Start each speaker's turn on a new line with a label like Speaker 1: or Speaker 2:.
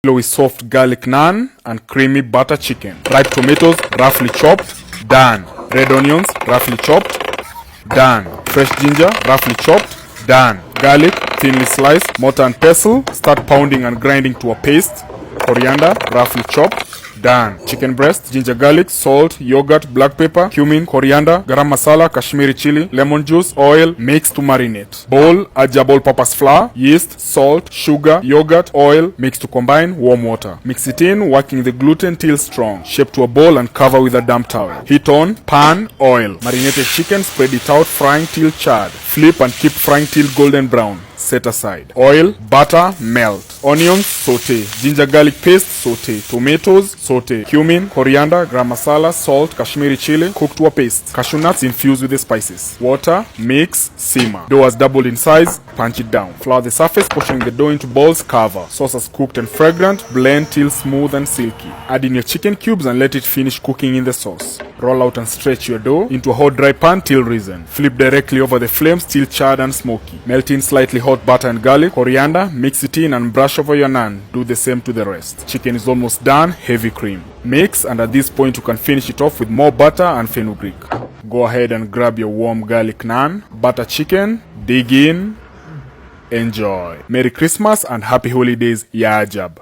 Speaker 1: With soft garlic naan and creamy butter chicken. Ripe tomatoes, roughly chopped, done. Red onions, roughly chopped, done. Fresh ginger, roughly chopped, done. Garlic, thinly sliced, mortar and pestle, start pounding and grinding to a paste. Coriander, roughly chopped, done. Chicken breast, ginger garlic, salt, yogurt, black pepper, cumin, coriander, garam masala, Kashmiri chili, lemon juice, oil, mix to marinate. Bowl, add all-purpose flour, yeast, salt, sugar, yogurt, oil, mix to combine, warm water. Mix it in, working the gluten till strong. Shape to a ball and cover with a damp towel. Heat on, pan, oil. Marinated chicken, spread it out, frying till charred. Flip and keep frying till golden brown. Set aside. Oil, butter, melt. Onions, saute. Ginger garlic paste, saute. Tomatoes, saute. Cumin, coriander, garam masala, salt, Kashmiri chili, cook to a paste. Cashew nuts infused with the spices. Water, mix, simmer. Dough has doubled in size, punch it down. Flour the surface, portioning the dough into balls, cover. Sauce as cooked and fragrant, blend till smooth and silky. Add in your chicken cubes and let it finish cooking in the sauce. Roll out and stretch your dough into a hot dry pan till risen. Flip directly over the flames till charred and smoky. Melt in slightly hot butter and garlic, coriander, mix it in and brush over your naan. Do the same to the rest. Chicken is almost done, heavy cream. Mix, and at this point you can finish it off with more butter and fenugreek. Go ahead and grab your warm garlic naan, butter chicken, dig in, enjoy. Merry Christmas and happy holidays, Ya Ajab.